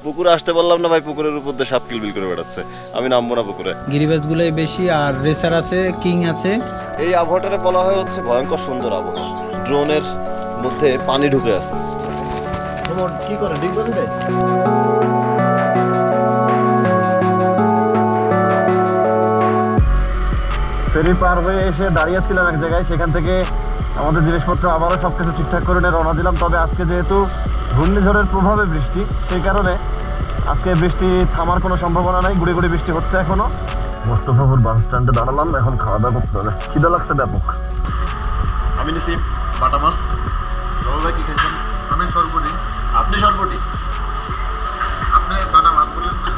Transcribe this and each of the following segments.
পুকুরে আসতে বললাম না ভাই, পুকুরের উপর দিয়ে সাপ কিলবিল করে বেড়াচ্ছে, আমি নামবো না পুকুরে। গিরিবাজগুলোই বেশি, আর রেসার আছে, কিং আছে। এই আবহাওয়াটারে বলা হয় হচ্ছে ভয়ঙ্কর সুন্দর আবহাওয়া। ড্রোনের মধ্যে পানি ঢুকে আছে। কি করে ঠিক বলতে ফেরি পার হয়ে এসে দাঁড়িয়েছিলাম এক জায়গায়, সেখান থেকে আমাদের জিনিসপত্র আবারও সবকিছু ঠিকঠাক করে নিয়ে রওনা দিলাম। তবে আজকে যেহেতু ঘূর্ণিঝড়ের প্রভাবে বৃষ্টি, সেই কারণে আজকে বৃষ্টি থামার কোনো সম্ভাবনা নাই, গুড়ি গুড়ি বৃষ্টি হচ্ছে এখনো। মোস্তফাপুর বাস স্ট্যান্ডে দাঁড়ালাম, এখন খাওয়া দাওয়া করতে হবে, খিদে লাগছে ব্যাপক। আমি নিছি বাটা মাছ। ভাই কি খেয়েছেন? আমি সরবটি। আপনি সরবটি? আপনি বাটা মাছ বললেন না?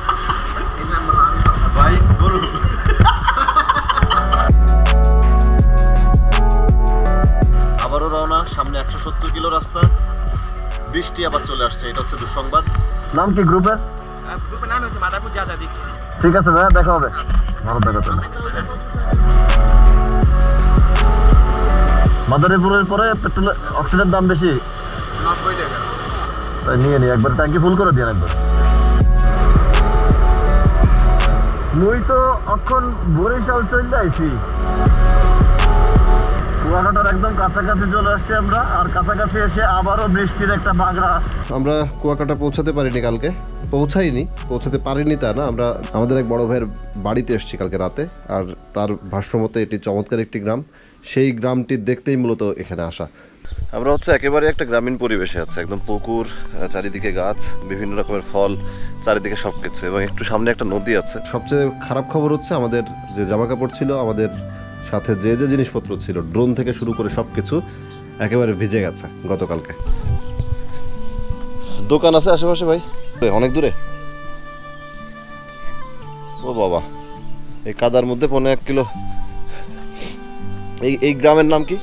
ভাই গরু। আবারও রওনা, সামনে 170 কিলো রাস্তা, বৃষ্টি আবার চলে আসছে, এটা হচ্ছে দুঃসংবাদ। নাম কি গ্রুপের? গ্রুপের নাম হচ্ছে মাদারপুর যাতা দেখছি। ঠিক আছে ভাই, দেখা হবে, ভালো দেখা চলে। মাদারীপুরের পরে পেট্রোল অক্সিজেনের দাম বেশি, 90 টাকা। তাই নিয়ে নি একবার, ট্যাঙ্কি ফুল করে দিয়ে একবার। মুই তো এখন বরিশাল চলে আইছি, কুয়াকাটার একদম কাছাকাছি চলে আসছি আমরা, আর কাছাকাছি এসে আবারও বৃষ্টির একটা বাগড়া। আমরা কুয়াকাটা পৌঁছাতে পারিনি কালকে, পৌঁছাতে পারিনি তা না, আমরা আমাদের এক বড় ভাইয়ের বাড়িতে এসেছি কালকে রাতে, আর তার ভাষ্যমতে এটি চমৎকার একটি গ্রাম, সেই গ্রামটি দেখতেই মূলত এখানে আসা। আমরা হচ্ছে একেবারে একটা গ্রামীণ পরিবেশে আছে, একদম পুকুর, চারিদিকে গাছ, বিভিন্ন রকমের ফল, চারিদিকে সব কিছু, এবং একটু সামনে একটা নদী আছে। সবচেয়ে খারাপ খবর হচ্ছে আমাদের যে জামা কাপড় ছিল, আমাদের সাথে যে যে জিনিসপত্র ছিল, ড্রোন থেকে শুরু করে সব কিছু একেবারে ভিজে গেছে গতকালকে। দোকান আছে আশেপাশে ভাই? অনেক দূরে? ও বাবা, এই কাদার মধ্যে 1.5 কিলো। এই গ্রামের নাম কি?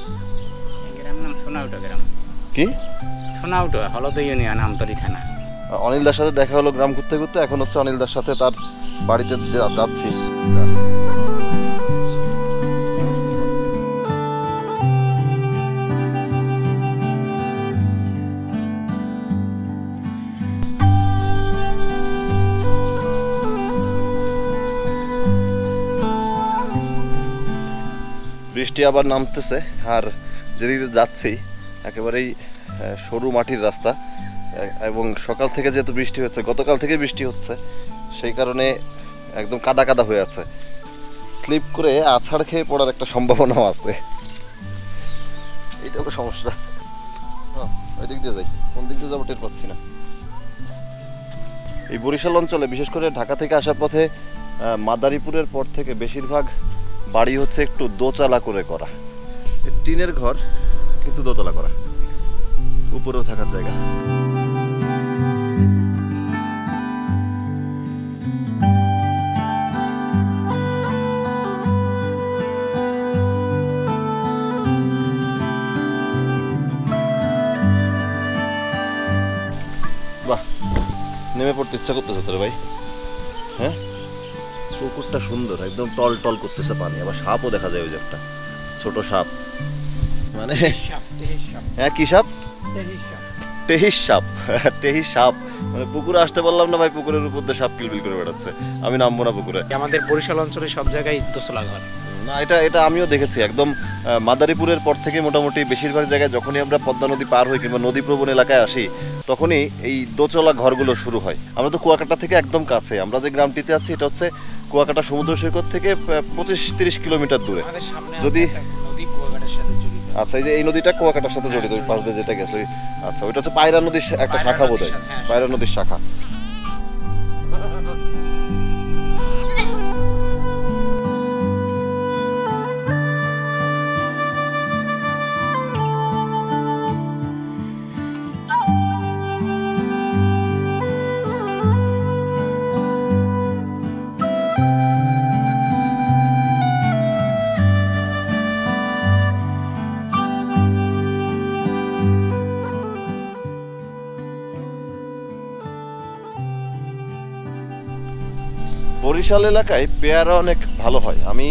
গ্রামের নাম সোনাউটা গ্রাম। কি? সোনাউটা, হলদা ইউনিয়ন, আমতলী থানা। অনিলদার সাথে দেখা হলো গ্রাম ঘুরতে ঘুরতে, এখন হচ্ছে অনিলদার সাথে তার বাড়িতে যাচ্ছি। বৃষ্টি আবার নামতেছে, আর যেদিকে যাচ্ছি একেবারেই সরু মাটির রাস্তা, এবং সকাল থেকে যেহেতু বৃষ্টি হচ্ছে, গতকাল থেকে বৃষ্টি হচ্ছে, সেই কারণে একদম কাদা কাদা হয়ে আছে, স্লিপ করে আছাড় খেয়ে পড়ার একটা সম্ভাবনাও আছে। এইটাও সমস্যা। ওই দিক দিয়ে যাই, কোন দিক দিয়ে যাবো টের পাচ্ছি না। এই বরিশাল অঞ্চলে, বিশেষ করে ঢাকা থেকে আসার পথে মাদারীপুরের পর থেকে বেশিরভাগ বাড়ি হচ্ছে একটু দোতলা করে করা, টিনের ঘর কিন্তু দোতলা করা, উপরেও থাকার জায়গা। বাহ, নেমে পড়তে ইচ্ছা করতেছে তোর ভাই? হ্যাঁ, পুকুরটা সুন্দর, একদম টল টল করতেছে পানি, আবার সাপও দেখা যায়, ওই যে একটা ছোট সাপ, মানে হ্যাঁ কি সাপ? টেহিস সাপ। টেহিস সাপ, মানে পুকুরে আসতে বললাম না ভাই, পুকুরের উপর দিয়ে সাপ কিলবিল করে বেড়াচ্ছে, আমি নামবো না পুকুরে। আমাদের বরিশাল অঞ্চলে সব জায়গায় দোতলা ঘর না, এটা আমিও দেখেছি। একদম মাদারীপুরের পর থেকে মোটামুটি বেশিরভাগ জায়গায় যখনই আমরা পদ্মা নদী পার হই কিংবা নদী প্রবণ এলাকায় আসি, তখনই এই দোতলা ঘরগুলো শুরু হয়। আমরা তো কুয়াকাটা থেকে একদম কাছে, আমরা যে গ্রামটিতে আছি এটা হচ্ছে কুয়াকাটা সমুদ্র সৈকত থেকে 25-30 কিলোমিটার দূরে। যদি আচ্ছা, এই যে এই নদীটা কুয়াকাটার সাথে জড়িত, ওই পাশ দিয়ে যেটা গেছে, আচ্ছা ওইটা হচ্ছে পায়রা নদীর একটা শাখা বোধ হয়, পায়রা নদীর শাখা। বরিশাল এলাকায় পেয়ারা অনেক ভালো হয়। আমি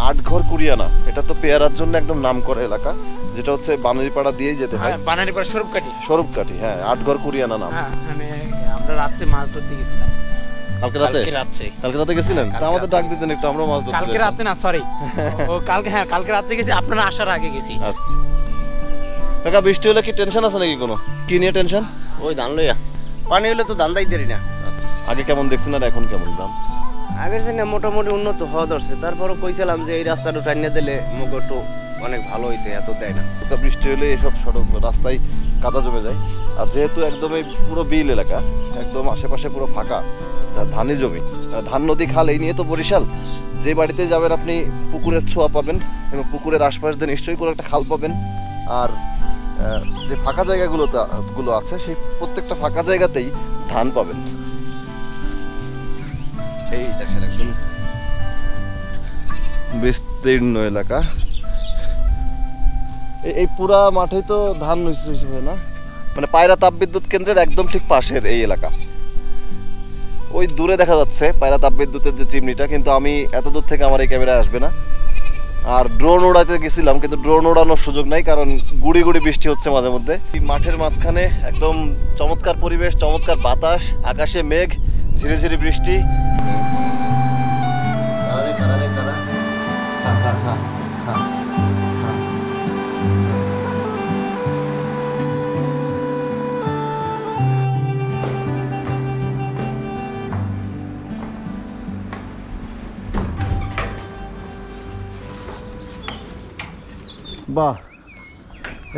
আটঘর কুরিয়ানা, এটা তো পেয়ারার জন্য একদম নাম করা এলাকা, যেটা হচ্ছে বানারীপাড়া দিয়েই যেতে হয়। বানারীপাড়া স্বরূপকাঠি, হ্যাঁ, আটঘর কুরিয়ানা নাম। মানে আমরা রাত্রে মাছ ধরতে গেছিলাম। কালকে রাতে গেছিলেন? তা আমাদের ডাক দিতেন একটু, আমরা মাছ ধরতে। কালকে রাতে না, সরি, ও কালকে, হ্যাঁ কালকে রাতে গেছি, আপনারা আসার আগে গেছি। কাকা বৃষ্টি হলে কি টেনশন আছে নাকি কোনো? কি নিয়ে টেনশন? ওই ধান লইয়া, পানি হলে তো ধান দাই দেরি না। আগে কেমন দেখছেন আর এখন কেমন দাম? আগের দিনে মোটামুটি উন্নত হওয়া ধরছে, তারপরও কইছিলাম যে এই রাস্তাটা টাইনে দিলে মুখ একটু অনেক ভালো হইতে, এত দেয় না। বৃষ্টি হলে এসব সড়ক রাস্তায় কাদা জমে যায়, আর যেহেতু একদম এই পুরো বিল এলাকা, একদম আশেপাশে পুরো ফাঁকা ধানি জমি, ধান নদী খাল, এই নিয়ে তো বরিশাল। যে বাড়িতে যাবেন আপনি পুকুরের ছোঁয়া পাবেন, এবং পুকুরের আশপাশ দিয়ে নিশ্চয়ই কোনো একটা খাল পাবেন। আর যে ফাঁকা জায়গাগুলো আছে, সেই প্রত্যেকটা ফাঁকা জায়গাতেই ধান পাবেন। এই দেখেন একদম বিস্তীর্ণ এলাকা, এই পুরা মাঠেই তো ধান হয়েছে না, মানে পায়রা তাপবিদ্যুৎ কেন্দ্রের একদম ঠিক পাশের এই এলাকা। ওই দূরে দেখা যাচ্ছে পায়রা তাপবিদ্যুতের যে চিমনিটা, কিন্তু আমি এত দূর থেকে আমার এই ক্যামেরায় আসবে না। আর ড্রোন ওড়াতে গেছিলাম, কিন্তু ড্রোন ওড়ানোর সুযোগ নাই, কারণ গুড়ি গুড়ি বৃষ্টি হচ্ছে মাঝে মধ্যে। মাঠের মাঝখানে একদম চমৎকার পরিবেশ, চমৎকার বাতাস, আকাশে মেঘ, ঝিরে ঝিরে বৃষ্টি। বাহ,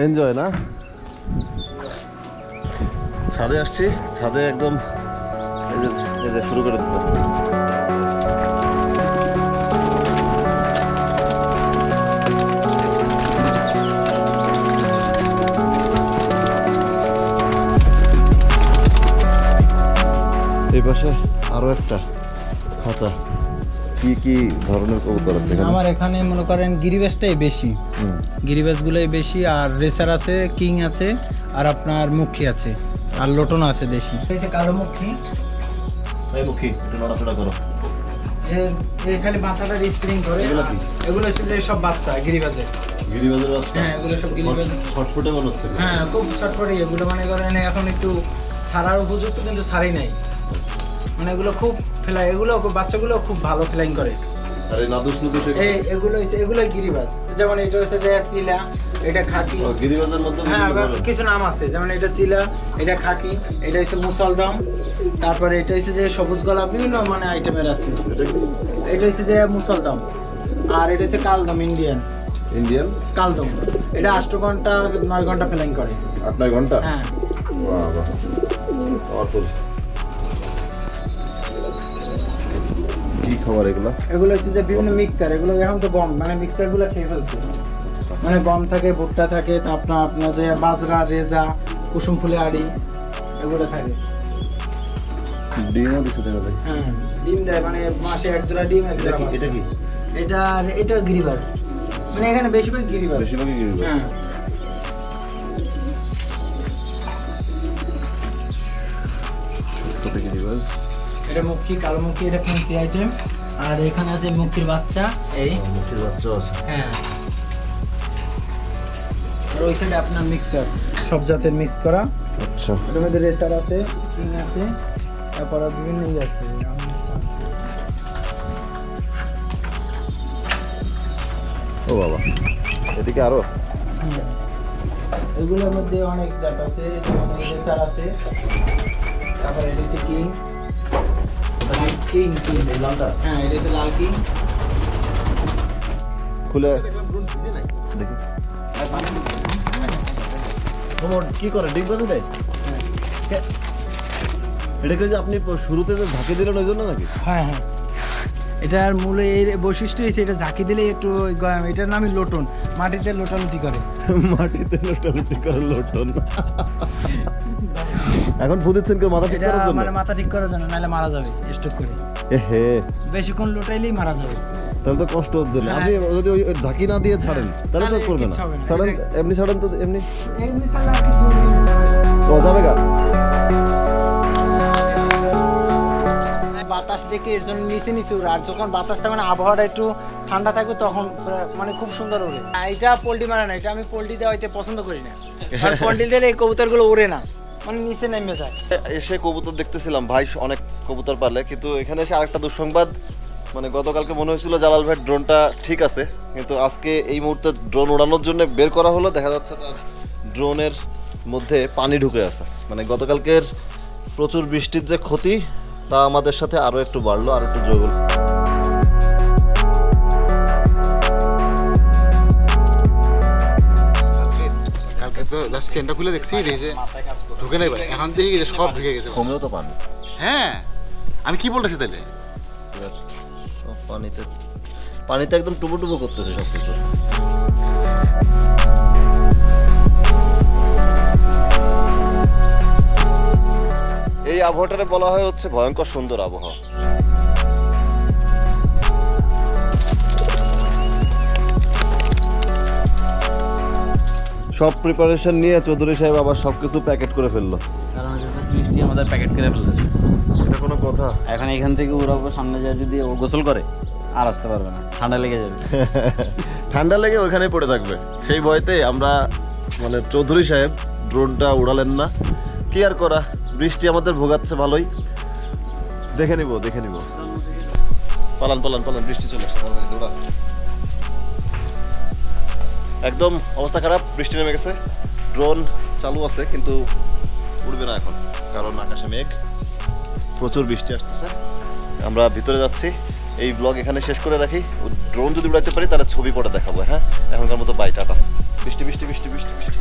এনজয় না? ছাদে আসছি, ছাদে একদম এই যে শুরু করে দিচ্ছে। এই পাশে আরো একটা খাঁচা। কি কি ধরনের কবুতর আছে এখানে? আমার এখানে মনে করেন গিরিবাজটাই বেশি, গিরিবাজগুলোই বেশি, আর রেসার আছে, কিং আছে, আর আপনার মুখী আছে, আর লোটন আছে দেশি। এই যে কালো মুখী, এই মুখী একটু নড়াচড়া করো। এর খালি মাথাটা স্প্রিং করে। এগুলো হচ্ছে যে সব বাচ্চা গিরিবাজের। গিরিবাজের বাচ্চা? হ্যাঁ, এগুলো সব গিরিবাজ। ছটফটে মনে হচ্ছে। হ্যাঁ, খুব ছটফটে। এগুলো মানে করেন এখন একটু ছাড়ার উপযুক্ত, কিন্তু ছাড়ি নাই, মানে এগুলো খুব ফ্লাই, এগুলো বাচ্চাগুলো খুব ভালো ফ্লাইং করে। আর এই নাদুস নুদুস এগুলো হচ্ছে, এগুলো গিরিবাজ। যেমন এটা হচ্ছে যে চিলা, এটা খাকি। গিরিবাজের মধ্যে হ্যাঁ, কিছু নাম আছে, যেমন এটা চিলা, এটা খাকি, এটা হচ্ছে মুসলদম, তারপরে এটা হচ্ছে যে সবুজ গলা, বিভিন্ন মানে আইটেমের আছে। এটা হচ্ছে যে মুসলদম, আর এটা হচ্ছে কালদম, ইন্ডিয়ান কালদম। এটা 8 ঘন্টা 9 ঘন্টা ফ্লাইং করে। 8-9 ঘন্টা? হ্যাঁ। বাহ বাহ, পাওয়ারফুল। কি খাবার এগুলো? এগুলো হচ্ছে যে বিভিন্ন মিক্সার। এগুলো এখন তো গম, মানে মিক্সার গুলো খেয়ে ফেলছে, মানে গম থাকে, ভুট্টা থাকে, আপনার যে বাজরা, রেজা, কুসুম ফুলে আড়ি, এগুলো থাকে। ডিমও দিছে দেখা যায়। হ্যাঁ, ডিম দেয়, মানে মাসে 1 জোড়া ডিম, 1 জোড়া। এটা কি? এটা গিরিবাজ, মানে এখানে বেশিরভাগ গিরিবাজ। হ্যাঁ। গিরিবাজ, এটা মুখী, কালো মুখী, এটা ফ্যান্সি আইটেম। আর এখানে আছে মুখীর বাচ্চা, এই মুখীর বাচ্চা আছে। হ্যাঁ। আর ওই সাইডে আপনার মিক্সার, সব জাতের মিক্স করা। আচ্ছা, এর মধ্যে রেসার আছে, কিং আছে, তারপর বিভিন্ন আছে। ও বাবা, এদিকে আরো এগুলোর মধ্যে অনেক জাত আছে, যেমন রেসার আছে, তারপর এটা হচ্ছে কিং। এই লালটা? হ্যাঁ, এটা হচ্ছে লাল কিং। খুলে দেখি কি করে, ডিগ বাজে দেয়? এটা কি যে আপনি শুরুতে যে ঝাঁকি দিলেন ওই জন্য নাকি? হ্যাঁ হ্যাঁ, এটার মূল এর বৈশিষ্ট্য হচ্ছে এটা ঝাঁকি দিলে একটু, এটার নামই লোটন, মাটিতে লোটালুটি করে। মাটিতে লোটালুটি করে লোটন। এখন ফুদিচ্ছেন কেউ মাথা ঠিক করার জন্য? মানে মাথা ঠিক করার জন্য, নাহলে মারা যাবে স্ট্রোক করে। এহে, বেশিক্ষণ লোটাইলেই মারা যাবে, তাহলে তো কষ্ট হচ্ছে। আপনি যদি ওই ঝাঁকি না দিয়ে ছাড়েন তাহলে তো করবে না। ছাড়েন, এমনি ছাড়েন তো, এমনি ছাড়লে আর কিছু তো যাবে গা। বাতাস দেখে এর জন্য নিচে উড়ে, আর যখন বাতাসটা মানে আবহাওয়াটা একটু ঠান্ডা থাকবে তখন মানে খুব সুন্দর উড়ে। এটা পোল্ট্রি মারে না, এটা আমি পোল্ট্রি দেওয়া হইতে পছন্দ করি না, কারণ পোল্ট্রি দিলে এই কবুতরগুলো উড়ে না। মানে নিচে নেমে যায়। এসে কবুতর দেখতেছিলাম ভাই, অনেক কবুতর পারলে, কিন্তু এখানে এসে আরেকটা দুঃসংবাদ, মানে গতকালকে মনে হয়েছিল জালাল ভাই ড্রোনটা ঠিক আছে, কিন্তু আজকে এই মুহূর্তে ড্রোন ওড়ানোর জন্য বের করা হলো, দেখা যাচ্ছে তার ড্রোনের মধ্যে পানি ঢুকে আছে। মানে গতকালকের প্রচুর বৃষ্টির যে ক্ষতি তা আমাদের সাথে আরও একটু বাড়লো, আর একটু যোগ হলো। কালকে তো জাস্ট চেনটা খুলে দেখছি এই যে ঢুকে নাই ভাই, এখন দেখি যে সব ঢুকে গেছে। কমেও তো পানি। হ্যাঁ আমি কি বলতেছি তাহলে, সব পানিতে পানিতে একদম টুবো টুবো করতেছে সব কিছু। এই আবহাওয়াটারে বলা হয় হচ্ছে ভয়ঙ্কর সুন্দর আবহাওয়া। সব প্রিপারেশন নিয়ে চৌধুরী সাহেব আবার সবকিছু প্যাকেট করে ফেললো। কারণ বৃষ্টি আমাদের প্যাকেট করে ফেলেছে। এটা কোনো কথা? এখন এখান থেকে উড়াবো, সামনে যায় যদি ও গোসল করে আর আসতে পারবে না, ঠান্ডা লেগে যাবে। ঠান্ডা লেগে ওখানেই পড়ে থাকবে, সেই ভয়তে আমরা মানে চৌধুরী সাহেব ড্রোনটা উড়ালেন না। কি আর করা, বৃষ্টি আমাদের ভোগাচ্ছে ভালোই। দেখে নিব। পালান পালান পালান, বৃষ্টি চলে আসছে, দৌড়া। একদম অবস্থা খারাপ, বৃষ্টি নেমে গেছে। ড্রোন চালু আছে কিন্তু উড়বে না এখন, কারণ আকাশে মেঘ, প্রচুর বৃষ্টি আসতেছে। আমরা ভিতরে যাচ্ছি, এই ব্লগ এখানে শেষ করে রাখি। ড্রোন যদি উড়াইতে পারি তাহলে ছবি পরে দেখাবো। হ্যাঁ, এখনকার মতো বাই, টাটা। বৃষ্টি বৃষ্টি বৃষ্টি বৃষ্টি বৃষ্টি।